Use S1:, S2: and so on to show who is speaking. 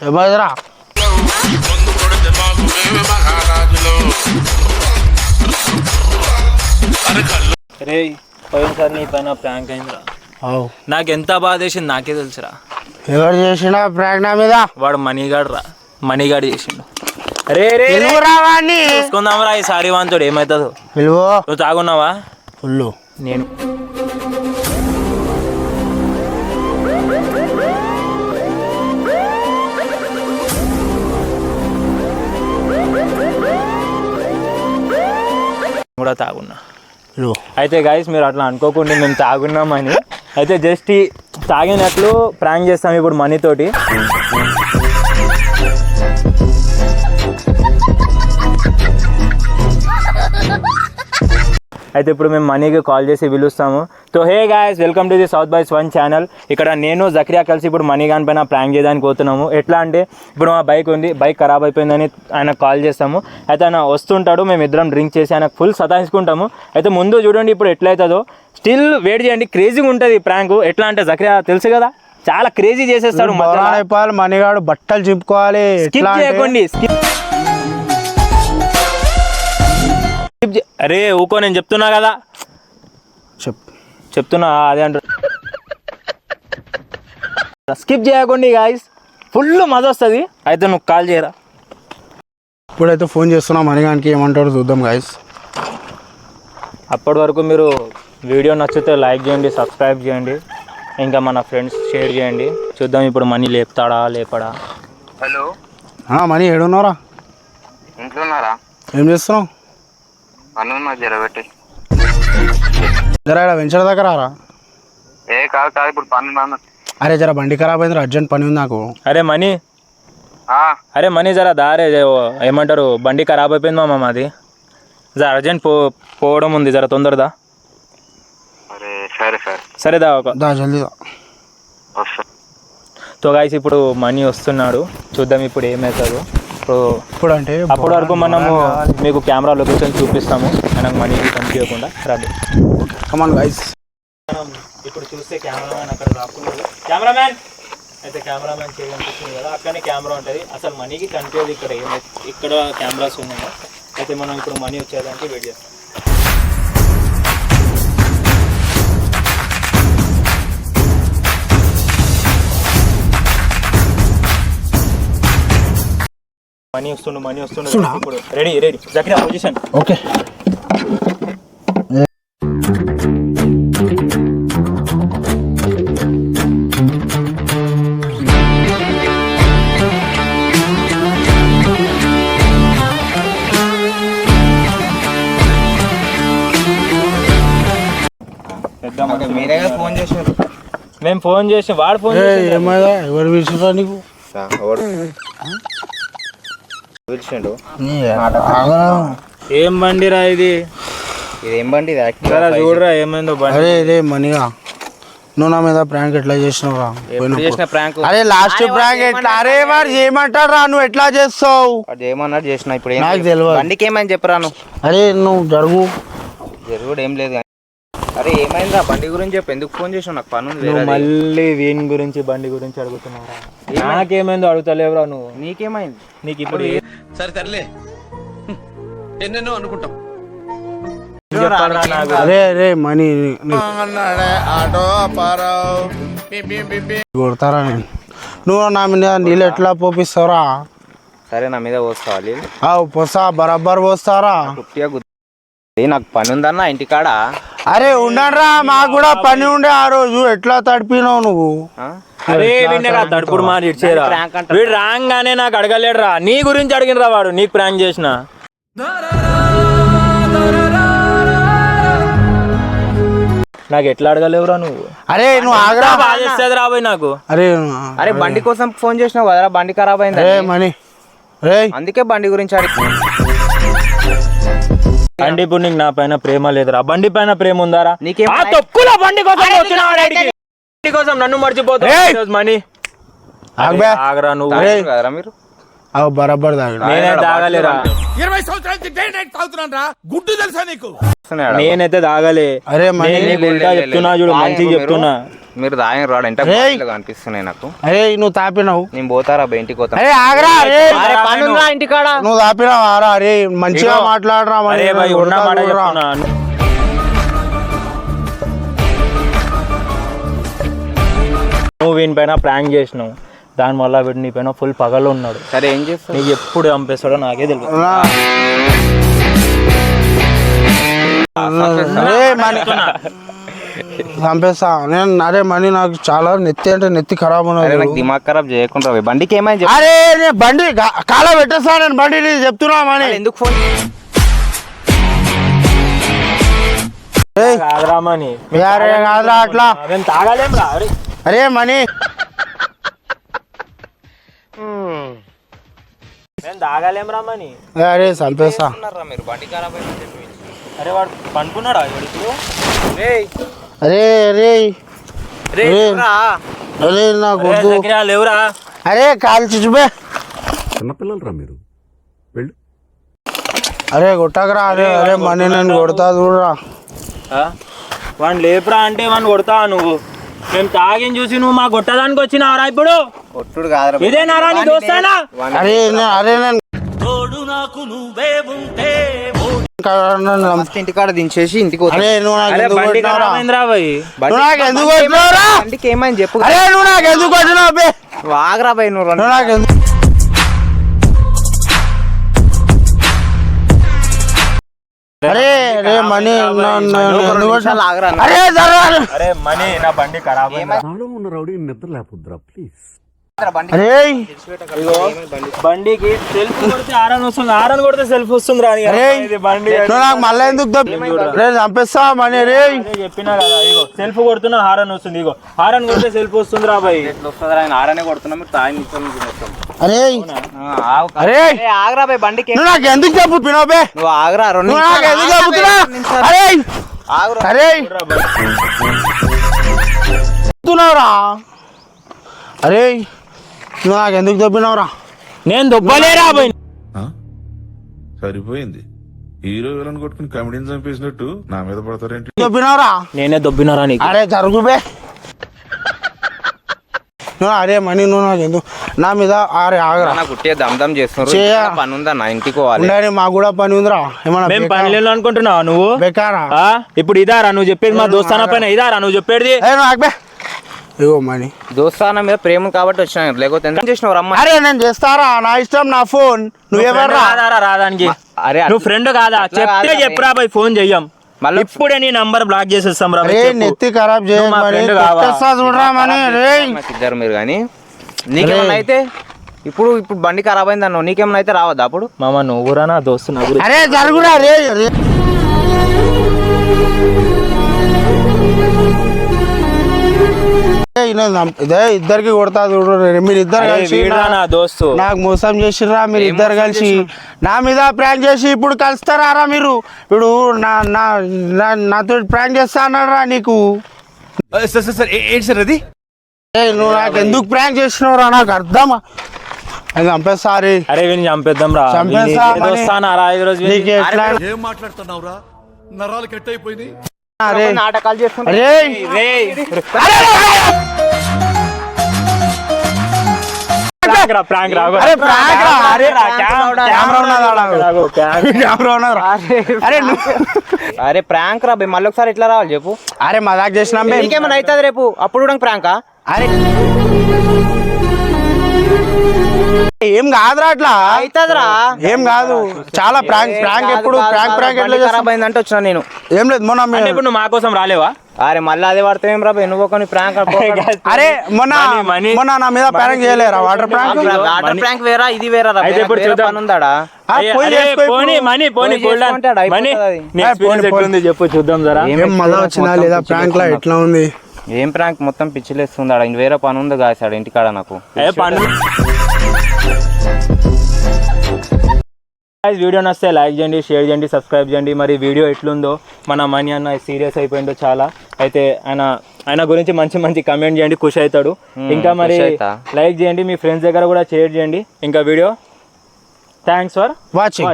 S1: ఏమరా
S2: రే పోయినసారి నీ పైన ప్రాంక్ అయిందిరా. నాకు ఎంత బాధ వేసింది నాకే తెలుసురా.
S1: ఎవరు చేసిన ప్రాంక్ నా మీద?
S2: వాడు మనీగాడు చేసిండు. రే రే చూసుకుందాంరా ఈసారి వాంతోడు ఏమవుతుందో. నువ్వు తాగున్నావా?
S1: ఫుల్.
S2: నేను కూడా తాగున్నా. అయితే గైస్ మీరు అట్లా అనుకోకుండా మేము తాగున్నామని అయితే జస్ట్ తాగినట్లు ప్రాంక్ చేస్తాం ఇప్పుడు మనీతోటి. అయితే ఇప్పుడు మేము మనీకి కాల్ చేసి పిలుస్తాము. So hey guys, welcome to the south boys one channel. ఇక్కడ నేను జక్రియా కలిసి ఇప్పుడు మనీ గాని పైన ప్రాంక్ చేయడానికి పోతున్నాము. ఎట్లా అంటే ఇప్పుడు మా బైక్ ఉంది, బైక్ ఖరాబ్ అయిపోయిందని ఆయనకు కాల్ చేస్తాము. అయితే ఆయన వస్తుంటాడు, మేము ఇద్దరం డ్రింక్ చేసి ఆయనకు ఫుల్ సతాయించుకుంటాము. అయితే ముందు చూడండి ఇప్పుడు ఎట్లయితుందో. స్టిల్ వెయిట్ చేయండి, క్రేజీగా ఉంటుంది ప్రాంక్. ఎట్లా అంటే జక్రియా తెలుసు కదా, చాలా క్రేజీ చేసేస్తాడు.
S1: మనీగాడు బట్టలు చింపుకోవాలి.
S2: స్కిప్ చేయకండి. అరే ఊకో, నేను చెప్తున్నా కదా, చెప్తున్నా అదే అంటారు. స్కిప్ చేయకండి గాయస్, ఫుల్ మజా వస్తుంది. అయితే నువ్వు కాల్ చేయరా.
S1: ఇప్పుడైతే ఫోన్ చేస్తున్నా మనీగానికి, ఏమంటాడు చూద్దాం గాయస్.
S2: అప్పటి వరకు మీరు వీడియో నచ్చితే లైక్ చేయండి, సబ్స్క్రైబ్ చేయండి, ఇంకా మన ఫ్రెండ్స్ షేర్ చేయండి. చూద్దాం ఇప్పుడు మనీ లేపుతాడా లేపడా.
S3: హలో
S1: మనీ ఏడున్నారా?
S3: ఇంట్లో ఉన్నారా?
S1: ఏం చేస్తున్నావు?
S3: పన్ను జరబెట్టి
S1: జరా వెంచర్ దగ్గర రా.
S3: ఏ కాదు కాదు, ఇప్పుడు పన్ను.
S1: అరే జర బండి ఖరాబ్ అయింది, అర్జెంట్ పని ఉంది నాకు.
S2: అరే మనీ జరా దారే ఏమంటారు, బండి ఖరాబ్ అయిపోయింది మామ, మాది జర అర్జెంట్ పోవడం ఉంది, జర తొందరదా. సరే దా
S1: జల్దీదా.
S2: సో గాయస్ ఇప్పుడు మనీ వస్తున్నాడు, చూద్దాం ఇప్పుడు ఏమవుతుందో.
S1: ఇప్పుడు అంటే
S2: అప్పటి వరకు మనము మీకు కెమెరా లొకేషన్ చూపిస్తాము, మనకు మనీ కనిపించకుండా రండి.
S1: Come on guys.
S2: ఇప్పుడు చూస్తే కెమెరామ్యాన్ అక్కడ రాకున్నాడు. కెమెరామ్యాన్ అయితే కెమెరామ్యాన్ కనిపిస్తుంది కదా, అక్కడనే కెమెరా ఉంటుంది. అసలు మనీకి కనిపించదు ఇక్కడ, ఇక్కడ కెమెరాస్ ఉన్నాయి. అయితే మనం ఇప్పుడు మనీ వచ్చేదానికి వెయిట్ చేస్తాం. మనీ వస్తుండు. ఇప్పుడు రెడీ జక్రియా పొజిషన్.
S1: ఓకే.
S3: మీరే ఫోన్ చేశారు?
S2: మేము ఫోన్ చేసి వాడు ఫోన్ చేసి.
S1: ఏమైనా ఎవరు పిలిచిరా నీకు?
S3: పిలిచిండు.
S2: ఏం బండిరా ఇది?
S3: ఇదేం బండి?
S2: చూడరా ఏమైందో బండి.
S1: అరే మనీగా, నువ్వు నా మీద ప్రాంక్ ఎట్లా చేసినావురా?
S3: అరే
S1: లాస్ట్ ప్రాంక్ ఎట్లా? అరే వాడు చేయమంటాడు రా, నువ్వు ఎట్లా చేస్తావు?
S3: ఏమన్నాడు చేసిన. ఇప్పుడు
S1: నాకు తెలియదు.
S3: బండికి ఏమని చెప్పరాను.
S1: అరే నువ్వు
S3: జరుగుడు ఏం లేదు. అరే ఏమైందా బండి గురించి చెప్పు, ఎందుకు ఫోన్ చేసావు? నాకు పని ఉంది.
S2: మళ్ళీ వీని గురించి బండి గురించి అడుగుతున్నారా? నాకేమైందో అడుగుతలేవురా నువ్వు.
S3: నీకేమైంది?
S2: నీకు ఇప్పుడు
S4: సరే ఎన్నెన్నో అనుకుంటాం.
S1: అరే మనీ కొడతారా? నేను నువ్వు నా మీద నీళ్ళు ఎట్లా పోపిస్తావురా?
S3: సరే నా మీద పోస్తావాలి.
S1: పోసా బరాబర్ పోస్తారా?
S3: నాకు పని ఉందన్న ఇంటికాడ.
S1: అరే ఉండరా, మాకు కూడా పని ఉండే ఆ రోజు. ఎట్లా తడిపినావు నువ్వు?
S2: అరే విన్నరా తడుపుడు మాట ఇచ్చేరా. వీడు రాగానే నాకు అడగలేడురా, నీ గురించి అడిగినరా వాడు, నీకు ప్రాంక్ చేసిన. నాకు ఎట్లా అడగలేవురా నువ్వు?
S1: అరే నువ్వు ఆగరా,
S2: బాధేస్తుంది రాబోయ్ నాకు.
S3: అరే బండి కోసం ఫోన్ చేసినావు కదరా, బండి ఖరాబ్ అయింది.
S1: మనీ
S3: అందుకే బండి గురించి అడిగి.
S2: బండి ఇప్పుడు నీకు నా పైన ప్రేమ లేదురా, బండి పైన ప్రేమ ఉందారా?
S3: నీకే
S2: బండి కోసం నన్ను మర్చిపోతావు. మనీ ఆగరా నువ్వు.
S3: మీరు
S1: బరాబర్ తాగడు.
S2: నేనే తాగలేరా,
S4: 20 సంవత్సరాలు గుడ్డు తెలుసా నీకు?
S2: నేనైతే తాగలే.
S1: అరే మనీ
S2: చెప్తున్నా చూడు, మంచిగా చెప్తున్నా.
S3: మీరు దాని రాడు ఎంత
S1: ఏయ్.
S3: కనిపిస్తున్నాయి నాకు.
S1: అరే నువ్వు తాపినావు.
S3: నేను పోతారా ఇంటికి పోతా.
S1: అరే ఆగరా అరే
S3: పని ఉందా ఇంటికాడ?
S1: నువ్వు తాపినావు ఆరా అరే మంచిగా మాట్లాడరా మరి.
S2: అరే భయ్ ఉన్న మాట చెప్తున్నా. నువ్వు వీని పైన ప్రాంక్ చేసినావు, దానివల్ల వీడు నీ పైన ఫుల్ పగలు ఉన్నాడు.
S3: సరే ఏం చేస్తావు?
S2: నీకు ఎప్పుడు చంపేస్తాడో నాకే తెలియదు.
S1: అరే మనీ చంపేస్తా నేను. అరే మనీ నాకు చాలా నెత్తి అంటే నెత్తి ఖరాబ్
S3: అరే
S1: ఉన్నది.
S3: నాకు దిమాగ్ ఖరాబ్ చేయకుండా పోయి. బండికి ఏమైంది చెప్పు.
S1: అరే నేను బండి కాల పెట్టేస్తా నేను బండి చెప్తున్నా మనీ.
S3: ఎందుకు ఫోన్?
S2: కాదురా మని,
S1: అరే కాదురా అట్లా.
S2: మేము తాగాలేం రా. అరే
S1: అరే మనీ
S2: మేము తాగాలేం రా మని.
S1: అరే చంపేస్తా.
S3: ఉన్నారా మీరు? బండి ఖరాబ్ అయిందని చెప్పి.
S2: అరే వాడు పనుకున్నాడా ఇప్పుడు?
S3: రేయ్
S1: అరే అరే అరే నాకు వద్దు.
S2: లేవురా.
S1: అరే కాలు చిచ్చుపే.
S5: చిన్నపిల్లలరా మీరు వెళ్ళు.
S1: అరే కొట్టకరా. అరే అరే మనీ నేను కొడతా చూడరా.
S2: వాడిని లేపురా అంటే వాడిని కొడతావా నువ్వు? మేము తాగిని చూసి నువ్వు మా కొట్టడానికి వచ్చినావరా ఇప్పుడు?
S3: కొట్టుడు కాదురా.
S2: ఇదేనారా నీ దోస్తానా?
S1: అరే అరే నేను
S3: ఫస్ట్ ఇంటికాడ దించేసి ఇంటికి పోతా.
S1: అరే నువ్వు నాకు
S2: అరే
S1: ఎందుకు
S2: బండి
S1: కొట్టినావురా?
S2: ఖరాబైందిరా భయ్.
S1: నువ్వు నాకు ఎందుకు కొట్టినావురా?
S3: బండికి ఏమైంది చెప్పు.
S1: అరే నువ్వు నాకు ఎందుకు కొట్టినావు బే?
S3: నువ్వు ఆగరా భయ్. నువ్వు
S1: నువ్వు నాకు ఎందుకు అరే అరే మనీ ఎందుకు కొట్టినావు?
S3: ఆగరా.
S1: అరే జరా.
S2: అరే మనీ నా బండి ఖరాబ్ అయింది.
S5: నాలో ఉన్న రౌడీ నిద్ర లేపుద్రా ప్లీజ్.
S1: అరే
S2: బండికి సెల్ఫ్ కొడితే ఆరన్ వస్తుంది, ఆరన్ కొడితే సెల్ఫ్ వస్తుంది రా.
S1: అరే
S2: బండి
S1: నువ్వు నాకు మళ్ళీ ఎందుకు రే చంపేస్తా మనీ. రే
S2: చెప్పినా కదా, ఇగో సెల్ఫ్ కొడుతున్నా హారన్ వస్తుంది. ఇగో హారన్ కొడితే సెల్ఫ్ వస్తుంది రా భయ్.
S3: ఎట్లా వస్తుందిరా? ఆయన ఆరనే కొడుతున్నా, మీరు తాగి నిల్చొని తినేస్తాం.
S1: అరే అరే
S3: అరే ఆగరా భయ్. బండికి
S1: నువ్వు నాకు ఎందుకు చెప్పు పినోబే?
S3: నువ్వు ఆగరా. రెండు
S1: నువ్వు నాకు ఎందుకు
S3: నిమిషాలు
S1: చెప్తున్నా?
S3: నిమిషాలు.
S1: అరే
S3: ఆగురా.
S1: అరే చెప్తున్నావురా. అరే నువ్వు నాకు ఎందుకు చెప్పినావురా?
S2: నేను దొబ్బలేరా భయ్.
S6: సరిపోయింది. హీరో విలన్ కొట్టుకుని కమెడీని చంపేసినట్టు నా మీద పడతారేంటి?
S1: చెప్పినావురా.
S2: నేనే దొబ్బినారా నీకు?
S1: అరే జరుగుబే. నువ్వు అరే మనీ నువ్వు నాకు ఎందుకు నా మీద అరే ఆగరా.
S3: నాకు కుట్టే దమ్ చేస్తున్నారు.
S1: చేయా.
S3: ఇంటికాడ పని ఉందా? నా ఇంటికి పోవాలి.
S1: ఉండని మాకు కూడా పని ఉందిరా. ఏమన్నా
S2: మేము పని లేదు అనుకుంటున్నావా నువ్వు?
S1: బెకారా?
S2: ఆ? ఇప్పుడు ఇదారా నువ్వు చెప్పేది? మా దోస్తానా పైన ఇదారా నువ్వు చెప్పేది?
S1: ఏ నువ్వు ఆగబే. ఇగో మనీ.
S3: దోస్తాన మీద ప్రేమ కాబట్టి వచ్చినా, లేకపోతే ఎందుకు చేసినావు రమ్మ?
S1: అరే నేను చేస్తారా, నా ఇష్టం, నా ఫోన్. నువ్వెవరు
S2: రాదారా రాదానికి?
S3: అరే
S2: నువ్వు ఫ్రెండ్ కాదా? చెప్తే చెప్పురా భయ్, ఫోన్ చెయ్యం.
S3: మళ్ళీ
S2: ఇప్పుడే నీ నంబర్ బ్లాక్ చేసేస్తాం రా.
S1: అరే నెత్తి ఖరాబ్
S2: నువ్వు మా friend కావా?
S1: చూడరా మనీ. రే
S3: ఇద్దరు మీరు కానీ నీకేమన్నా అయితే ఇప్పుడు బండి ఖరాబ్ అయింది అన్నావు, నీకేమన్నా అయితే రావద్దా అప్పుడు?
S2: మామ నువ్వురా నా దోస్తు నా గురించి.
S1: అరే జరుగురా. రే రే. ఇదే ఇద్దరికి కొడతా చూడు. మీరు ఇద్దరు
S2: అరే
S1: కలిసి
S2: వీడురా నా దోస్తు.
S1: నాకు మోసం చేసిర్రా మీరు ఇద్దరు కలిసి. నా మీద ప్రాంక్ చేసి ఇప్పుడు కలుస్తారా మీరు? ఇప్పుడు నాతో ప్రాంక్ చేస్తా అన్నారా నీకు?
S4: సార్ ఏంటి సార్ అది?
S1: నువ్వు నాకు ఎందుకు ప్రాంక్ చేసినావురా? నాకు అర్థమా? అది చంపేస్తా. రే
S2: అరే వీడిని చంపేద్దాం రా.
S1: చంపేస్తా మరి.
S2: దోస్తానా రా ఈ రోజు?
S1: నీకు ఎట్లా?
S4: ఏం మాట్లాడుతున్నావురా? నరాలు కట్ అయిపోయినాయి.
S1: అరే
S3: నాటకాలు చేసుకుంటా.
S1: అరే
S2: ప్రాంక్ రా, ప్రాంక్ రా.
S1: అరే ప్రాంక్ రా. అరే
S3: కెమెరా
S1: కెమెరా ఉన్నదా? అరే
S3: అరే ప్రాంక్ రా భయ్. మళ్ళీ ఒకసారి ఎట్లా రావాలి చెప్పు?
S1: అరే మజాక్ చేసినాం బే.
S3: నీకేమన్నా అవుతుంది రేపు అప్పుడు కూడా ప్రాంకా?
S1: అరే ఏం కాదురా అట్లా.
S3: అవుతుందిరా.
S1: ఏం కాదు. చాలా ప్రాంక్ ఎప్పుడు ప్రాంక్ ఎట్లా
S3: ఖరాబ్
S1: చేస్తాం?
S3: అయిందంటే వచ్చినా నేను.
S1: ఏం లేదు మొన్న
S2: అంటే ఇప్పుడు నువ్వు మా కోసం రాలేవా?
S3: అరే మళ్ళీ అదే పడతావేం రా భయ్? నువ్వు ఒక ప్రాంక్
S1: అరే మొన్న
S2: మనీ.
S1: మొన్న నా మీద ప్రాంక్ చేయలేరా? Water prank.
S3: వాటర్ ప్రాంక్ వేరా, ఇది వేరా రా.
S2: అయితే ఇప్పుడు
S3: వేరే
S2: చూద్దాం.
S3: పని ఉందాడా?
S2: అరే,
S1: పోయి
S2: అరే,
S1: చేసుకో ఇప్పుడు.
S2: పోనీ మనీ పోనీ
S3: పోయి
S2: గోల్డెన్
S3: చేసుకుంటాడు,
S2: మనీ.
S3: అయిపోతుంది.
S2: నీ experience ఎట్లుంది చెప్పు చూద్దాం జరా.
S1: ఏం మజా వచ్చిందా లేదా? ప్రాంక్ లా ఎట్లా ఉంది?
S3: ఏం ప్రాంక్? మొత్తం పిచ్చిలేస్తుందాడా. ఇంక వేరే పని ఉంది కాసాడు ఇంటికాడ నాకు.
S2: వీడియో నచ్చితే లైక్ చేయండి, షేర్ చేయండి, సబ్స్క్రైబ్ చేయండి. మరి వీడియో ఎట్లుందో, మన మనీ అన్న సీరియస్ అయిపోయిందో చాలా. అయితే ఆయన గురించి మంచి కమెంట్ చేయండి, ఖుషి అవుతాడు. ఇంకా మరి లైక్ చేయండి, మీ ఫ్రెండ్స్ దగ్గర కూడా షేర్ చేయండి. ఇంకా వీడియో థ్యాంక్స్ ఫర్
S1: వాచింగ్.